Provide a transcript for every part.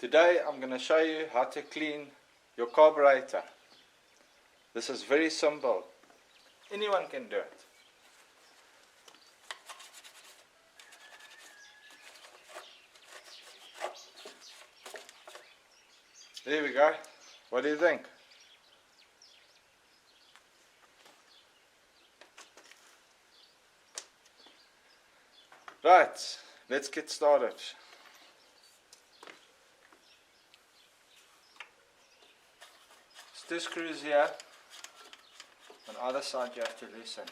Today I'm going to show you how to clean your carburetor. This is very simple. Anyone can do it. There we go. What do you think? Right, let's get started. There's 2 screws here. On either side you have to loosen.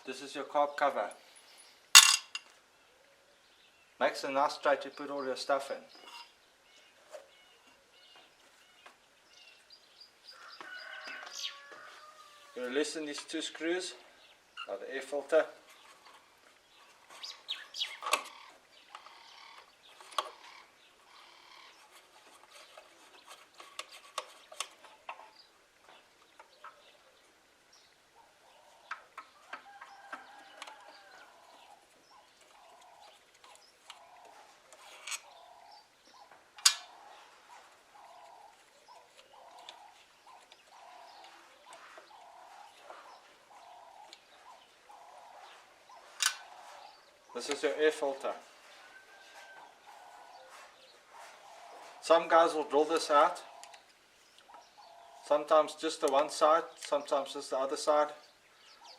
This is your carb cover. Makes a nice tray to put all your stuff in. You're going to loosen these 2 screws by the air filter. This is your air filter. Some guys will drill this out. Sometimes just the one side, sometimes just the other side,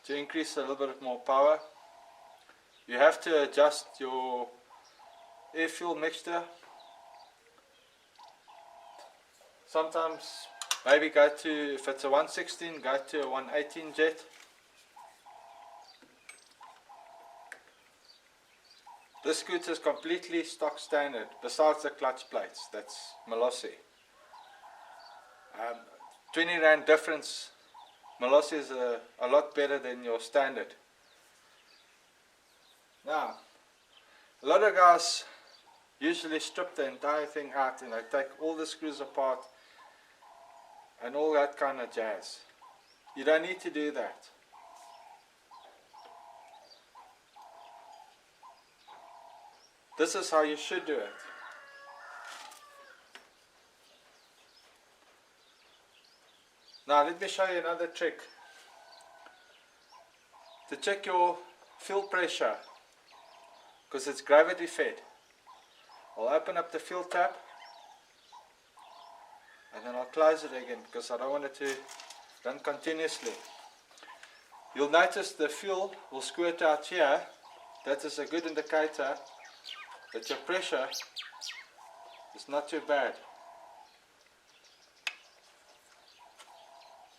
to increase a little bit more power. You have to adjust your air fuel mixture. Sometimes maybe go to, if it's a 116, go to a 118 jet. This scooter is completely stock standard, besides the clutch plates, that's Molossi. 20 Rand difference. Molossi is a lot better than your standard. Now, a lot of guys usually strip the entire thing out and they take all the screws apart and all that kind of jazz. You don't need to do that. This is how you should do it. Now let me show you another trick. To check your fuel pressure, because it's gravity fed, I'll open up the fuel tap and then I'll close it again because I don't want it to run continuously. You'll notice the fuel will squirt out here. That is a good indicator that your pressure is not too bad.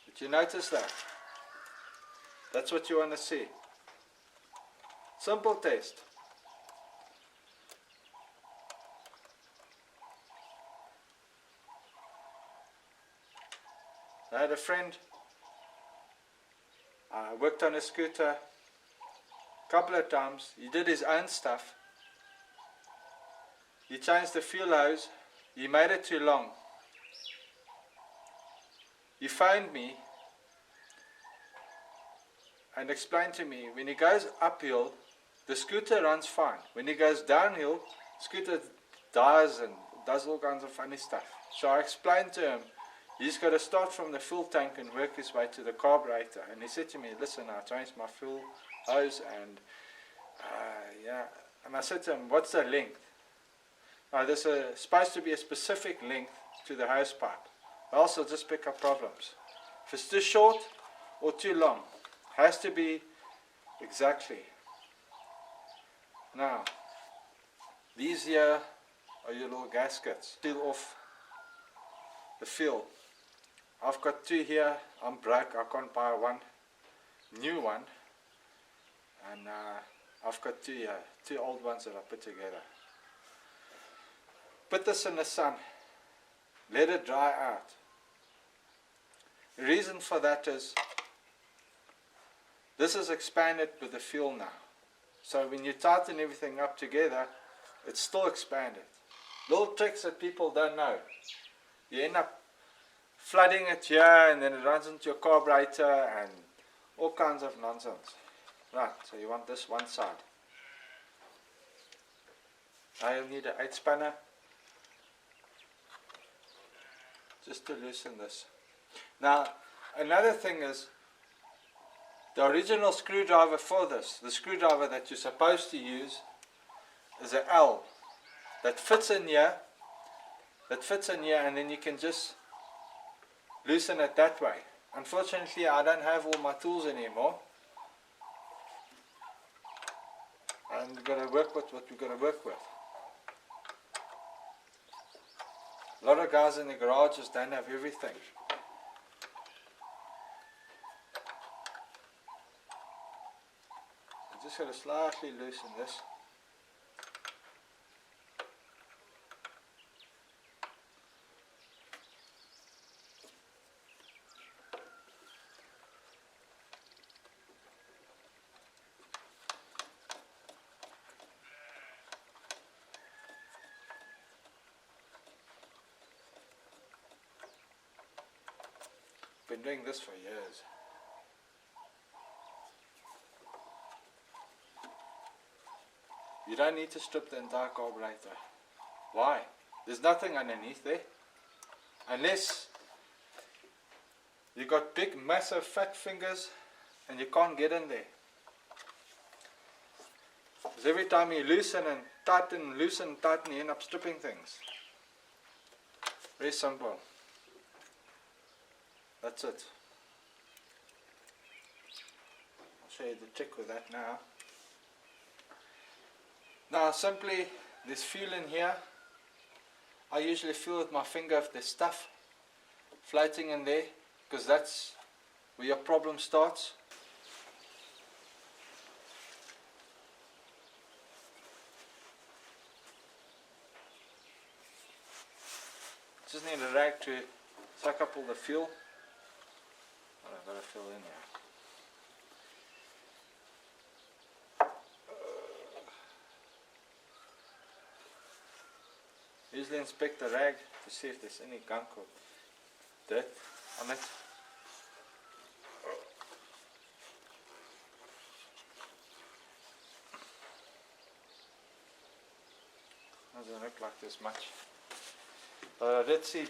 Did you notice that? That's what you want to see. Simple test. I had a friend, worked on a scooter a couple of times. He did his own stuff. He changed the fuel hose, he made it too long. He phoned me and explained to me, when he goes uphill, the scooter runs fine. When he goes downhill, scooter dies and does all kinds of funny stuff. So I explained to him, he's got to start from the fuel tank and work his way to the carburetor. And he said to me, listen, I changed my fuel hose and yeah. And I said to him, what's the length? There's supposed to be a specific length to the hose pipe. Else it'll just pick up problems. If it's too short or too long, has to be exactly. Now, these here are your little gaskets. Seal off the fuel. I've got 2 here. I'm broke. I can't buy one new one. And I've got 2 here. 2 old ones that I put together. Put this in the sun, let it dry out. The reason for that is, this is expanded with the fuel now. So when you tighten everything up together, it's still expanded. Little tricks that people don't know. You end up flooding it here, and then it runs into your carburetor and all kinds of nonsense. Right, so you want this one side. Now you'll need an 8-spanner just to loosen this. Now another thing is, the original screwdriver for this, the screwdriver that you're supposed to use, is an L that fits in here, and then you can just loosen it that way. Unfortunately, I don't have all my tools anymore, and we've got to work with what we've got to work with. A lot of guys in the garages don't have everything. I'm just going to slightly loosen this. Been doing this for years. You don't need to strip the entire carburetor. Why? There's nothing underneath there. Unless you got big, massive, fat fingers and you can't get in there. Because every time you loosen and tighten, loosen and tighten, you end up stripping things. Very simple. That's it. I'll show you the trick with that now. Now simply, there's fuel in here. I usually feel with my finger if there's stuff floating in there, because that's where your problem starts. Just need a rag to suck up all the fuel. Oh, I've got to fill in here. Usually inspect the rag to see if there's any gunk or dirt on it. Doesn't look like there's much. But I did see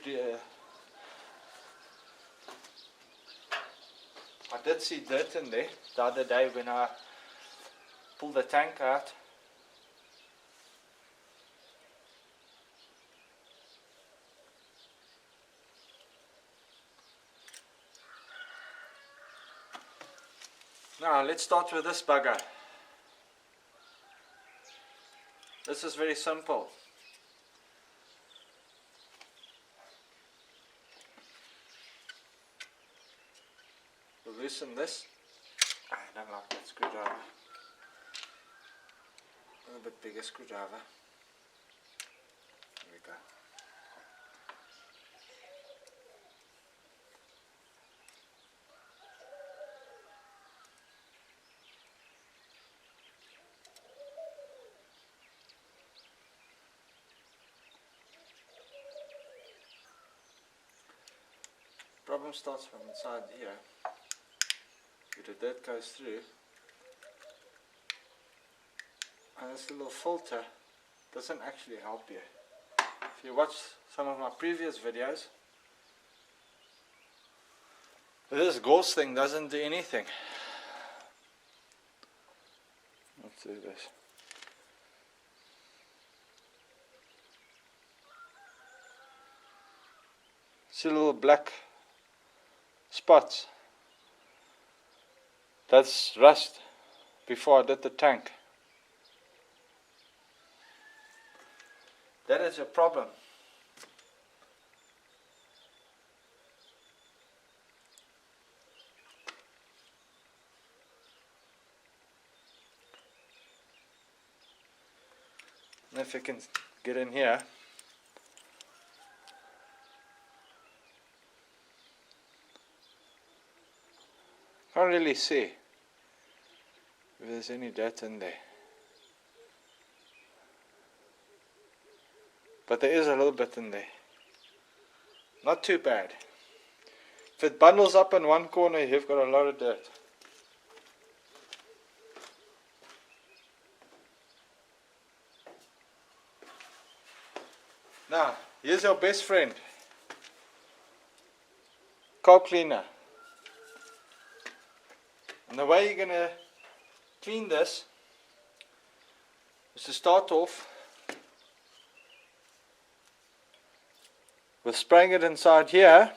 dirt in there the other day when I pulled the tank out. Now let's start with this bugger. This is very simple. We'll loosen this. I don't like that screwdriver. A little bit bigger screwdriver. There we go. Problem starts from inside here. If the dirt goes through, and this little filter doesn't actually help you. If you watch some of my previous videos, this gauze thing doesn't do anything. Let's do this. See little black spots. That's rust before I did the tank. That is a problem. And if you can get in here, can't really see if there's any dirt in there. but there is a little bit in there. Not too bad. If it bundles up in one corner, you've got a lot of dirt. Now, here's your best friend. Carb cleaner. And the way you're going to clean this is to start off with spraying it inside here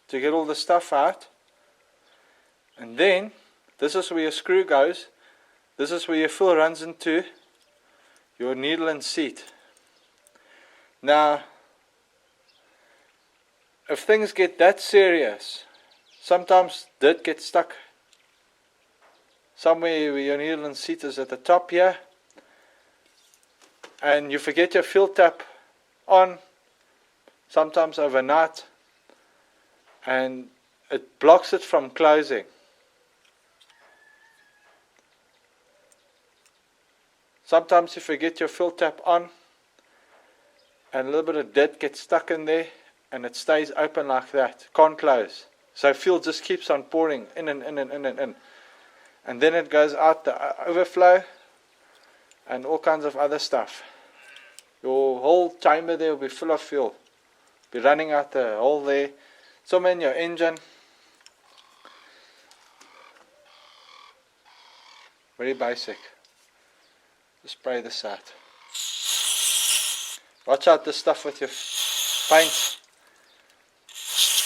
to get all the stuff out, and then this is where your screw goes, this is where your fill runs into your needle and seat. Now if things get that serious, sometimes dirt gets stuck somewhere where your needle and seat is at the top here, and you forget your fill tap on, sometimes overnight, and it blocks it from closing. Sometimes you forget your fill tap on and a little bit of dirt gets stuck in there and it stays open like that, can't close. So fuel just keeps on pouring in and in and in and in. And then it goes out the overflow and all kinds of other stuff. Your whole chamber there will be full of fuel. Be running out the hole there. Some in your engine. Very basic. Just spray this out. Watch out this stuff with your paint.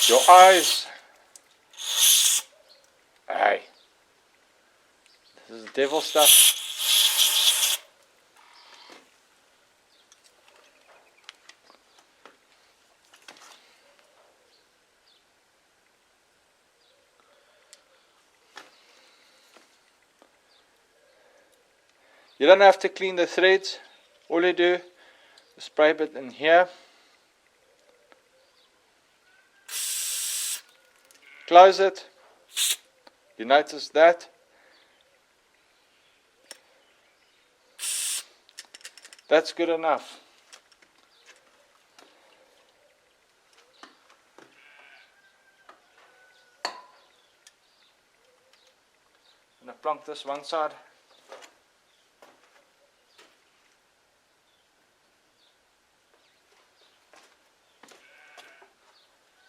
Your eyes. Hey. This is devil stuff. You don't have to clean the threads. All you do is spray a bit in here. Close it. You notice that. That's good enough. I'm going to plonk this one side.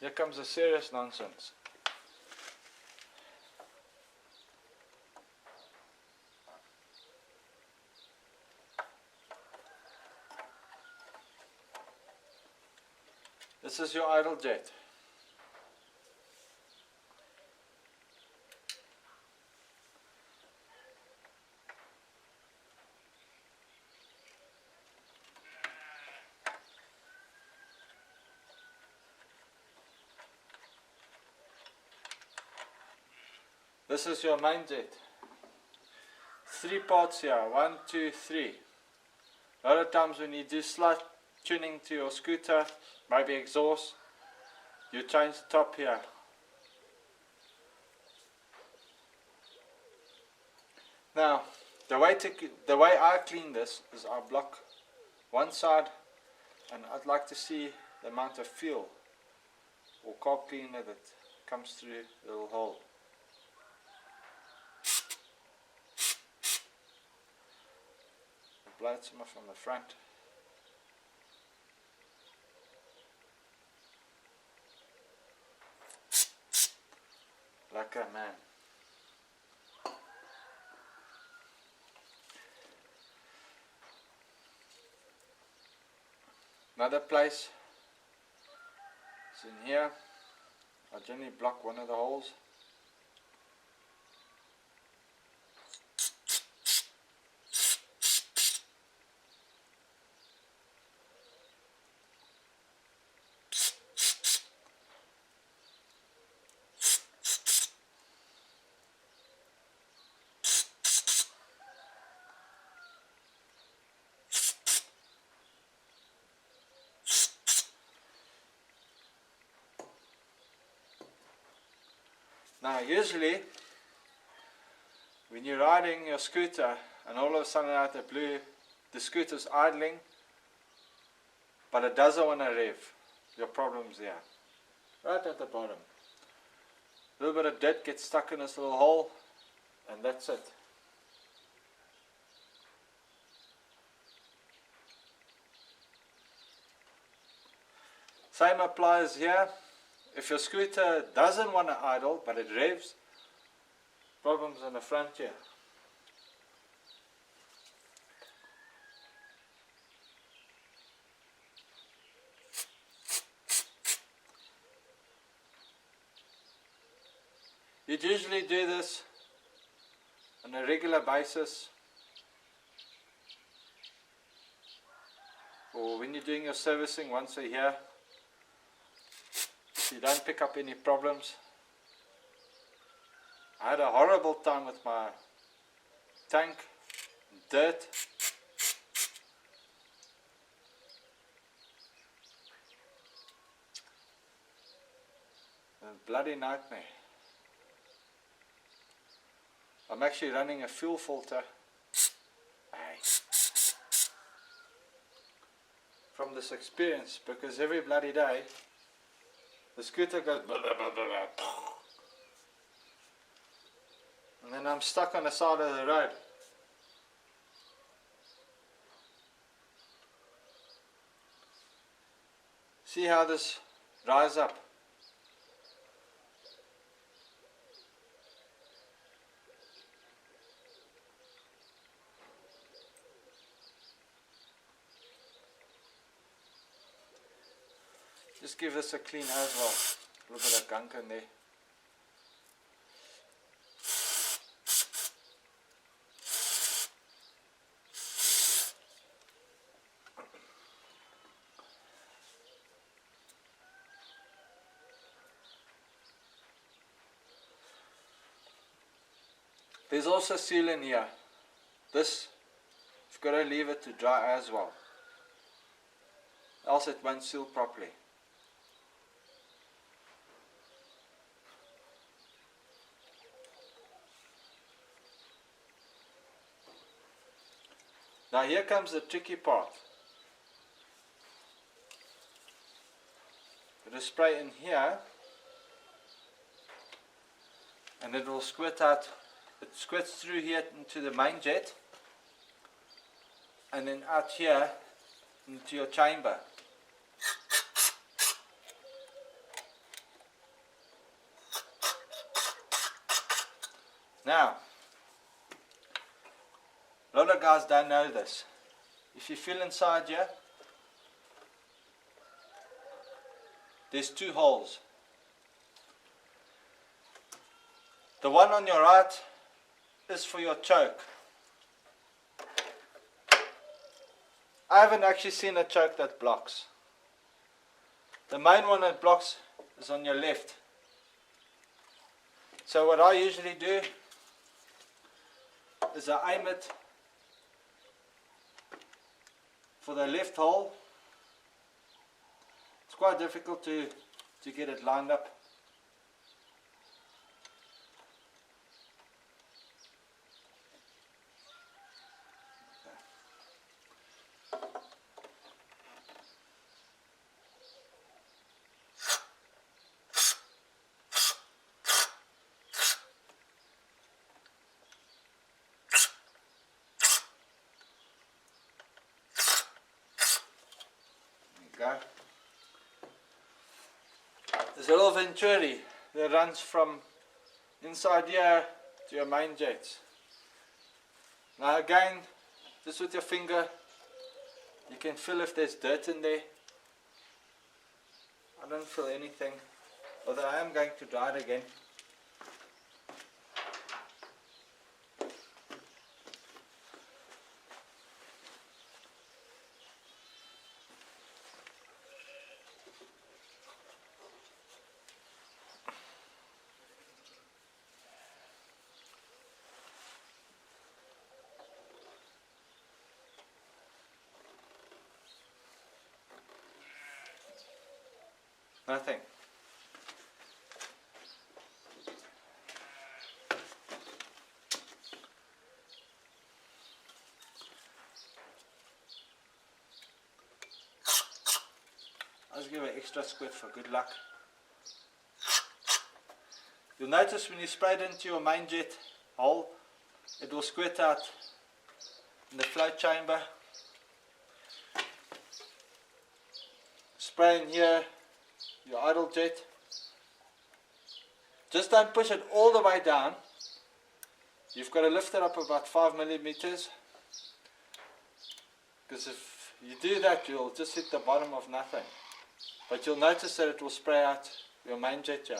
Here comes the serious nonsense. This is your idle jet. This is your main jet. 3 parts here, 1, 2, 3. A lot of times when you do slight tuning to your scooter, maybe exhaust, you change the top here. Now, the way I clean this is I block one side, and I'd like to see the amount of fuel or carb cleaner that comes through the little hole. Blow it some from the front. Like a man. Another place is in here. I generally block one of the holes. Now usually when you're riding your scooter and all of a sudden out of the blue the scooter's idling, but it doesn't want to rev. Your problem's there, right at the bottom. A little bit of dirt gets stuck in this little hole, and that's it. Same applies here. If your scooter doesn't want to idle, but it revs, problems in the front here. You'd usually do this on a regular basis, or when you're doing your servicing once a year, if you don't pick up any problems. I had a horrible time with my tank, dirt. A bloody nightmare. I'm actually running a fuel filter from this experience, because every bloody day the scooter goes blah, blah, blah, blah, and then I'm stuck on the side of the road. See how this rise up? Just give this a clean as well. A little bit of gunk in there. There's also seal in here. This, you've got to leave it to dry as well, else it won't seal properly. Now here comes the tricky part. Put a spray in here, and it will squirt out. It squirts through here into the main jet, and then out here into your chamber. Now, a lot of guys don't know this. If you feel inside here, there's two holes. The one on your right is for your choke. I haven't actually seen a choke that blocks. The main one that blocks is on your left. So what I usually do is I aim it for the left hole. It's quite difficult to get it lined up. Go. There's a little venturi that runs from inside here to your main jets. Now again, just with your finger, you can feel if there's dirt in there. I don't feel anything, although I am going to dry it again. Nothing. just give an extra squirt for good luck. You'll notice when you spray it into your main jet hole, it will squirt out in the flow chamber. Spray in here, your idle jet. Just don't push it all the way down. You've got to lift it up about 5 millimeters. Because if you do that, you'll just hit the bottom of nothing. But you'll notice that it will spray out your main jet here.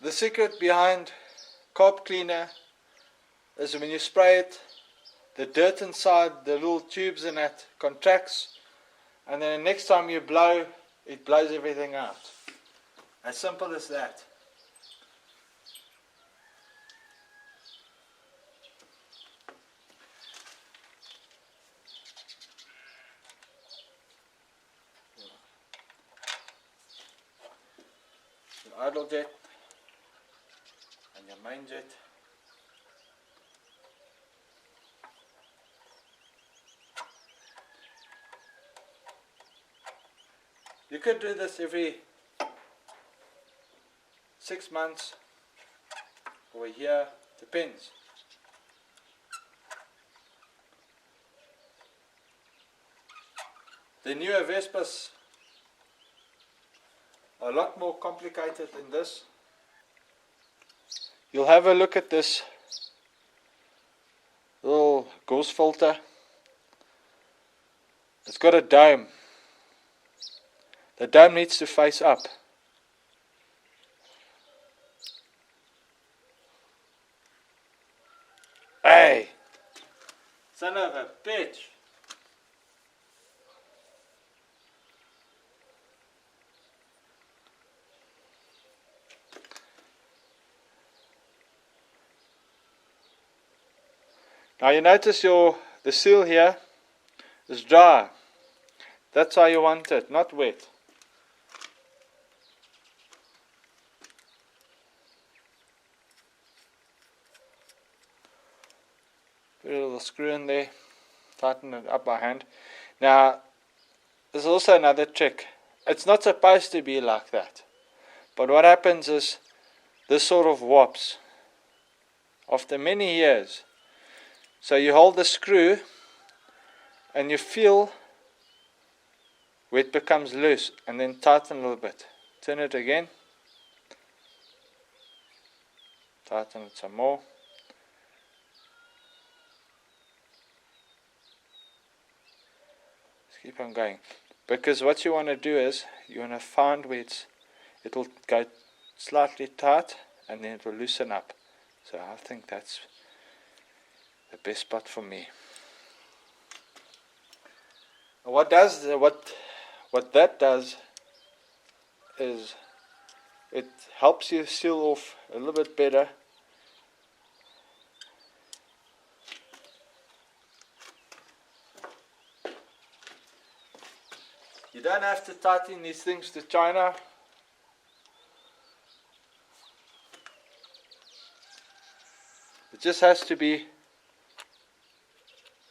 The secret behind carb cleaner is when you spray it, the dirt inside the little tubes in it contracts, and then the next time you blow, it blows everything out. As simple as that. Your idle jet and your main jet. You could do this every 6 months or a year, depends. The newer Vespas are a lot more complicated than this. You'll have a look at this little gauze filter. It's got a dome. The dome needs to face up. Hey! Son of a bitch! Now you notice the seal here is dry. That's how you want it, not wet. Put a little screw in there, tighten it up by hand. Now, there's also another trick. It's not supposed to be like that. But what happens is, this sort of warps after many years. So you hold the screw and you feel where it becomes loose, and then tighten a little bit. Turn it again. Tighten it some more. Just keep on going. Because what you want to do is, you want to find where it'll go slightly tight and then it will loosen up. So I think that's the best spot for me. What that does is it helps you seal off a little bit better. You don't have to tighten these things to China. It just has to be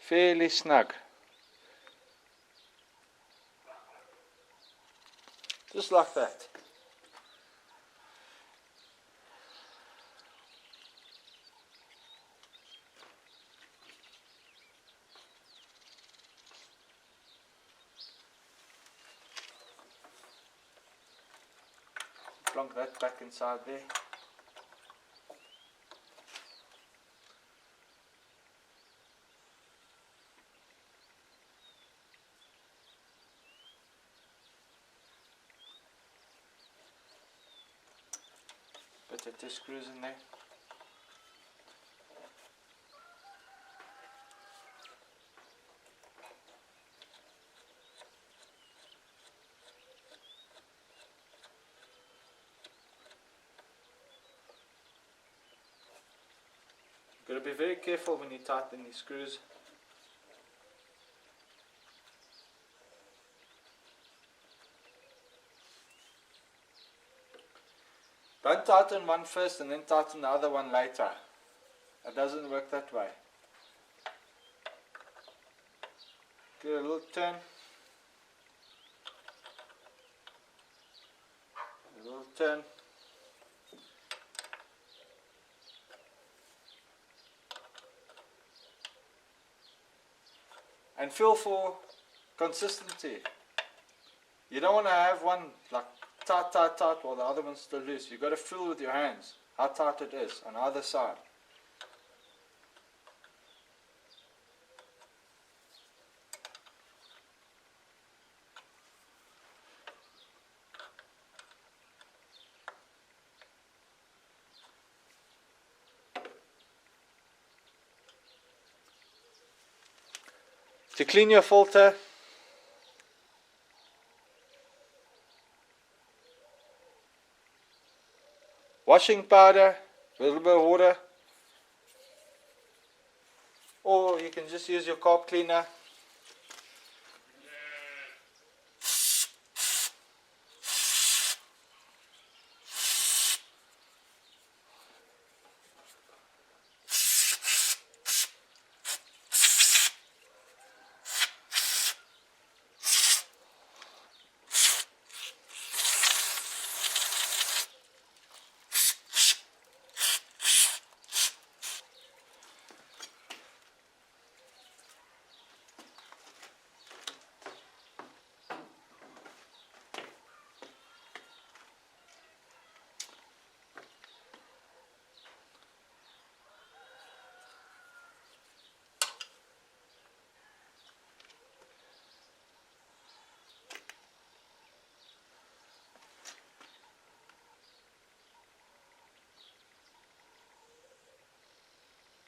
fairly snug. Just like that. Plonk that back inside there. Put the 2 screws in there. You've got to be very careful when you tighten these screws. Don't tighten one first and then tighten the other one later. It doesn't work that way. Give it a little turn. A little turn. And feel for consistency. You don't want to have one like tight, tight, tight while the other one's still loose. You've got to feel with your hands how tight it is on either side. To clean your filter, washing powder, a little bit of water, or you can just use your carb cleaner.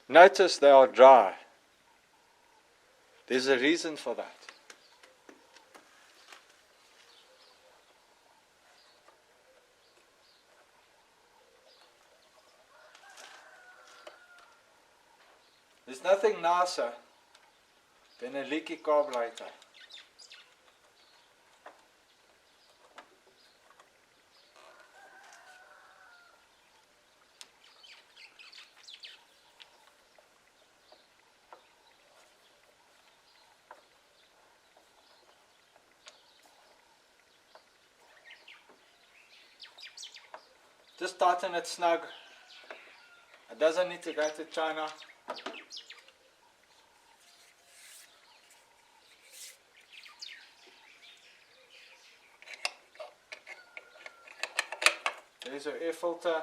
Notice they are dry. There's a reason for that. There's nothing nicer than a leaky carburetor. Just tighten it snug. It doesn't need to go to China. There's your air filter.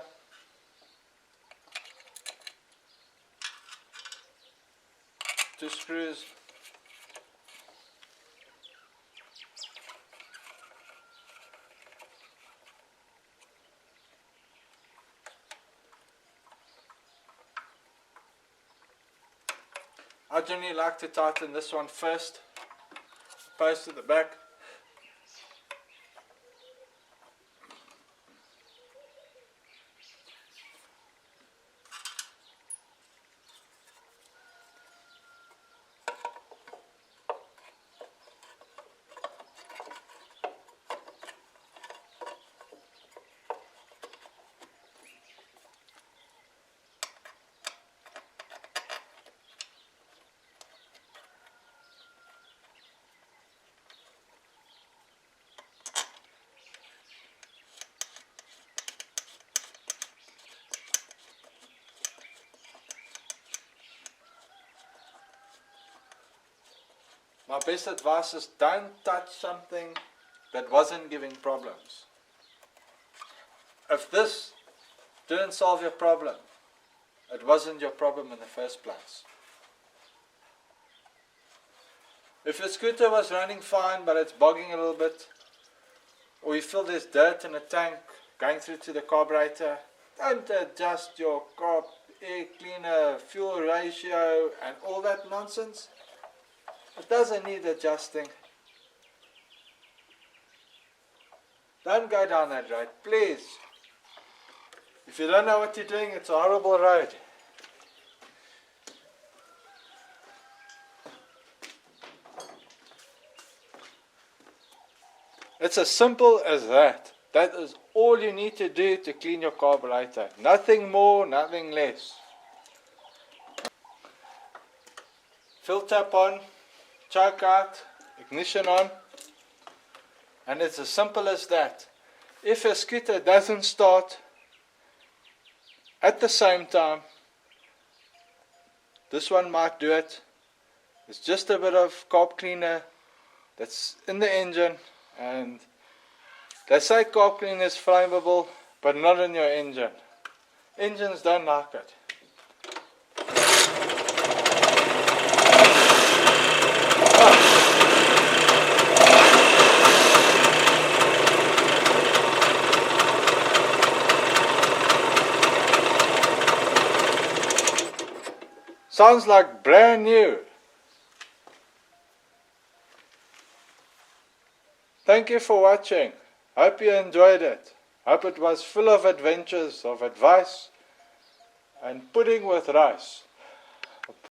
Two screws. I generally like to tighten this one first, opposed to the back. My best advice is don't touch something that wasn't giving problems. If this didn't solve your problem, it wasn't your problem in the first place. If your scooter was running fine but it's bogging a little bit, or you feel there's dirt in the tank going through to the carburetor, don't adjust your carb air cleaner, fuel ratio and all that nonsense. It doesn't need adjusting. Don't go down that road, please. If you don't know what you're doing, it's a horrible road. It's as simple as that. That is all you need to do to clean your carburetor. Nothing more, nothing less. Fill tap on, choke out, ignition on, and it's as simple as that. If a scooter doesn't start at the same time, this one might do it. It's just a bit of carb cleaner that's in the engine, and they say carb cleaner is flammable, but not in your engine. Engines don't like it. Sounds like brand new. Thank you for watching. Hope you enjoyed it. Hope it was full of adventures, of advice, and pudding with rice.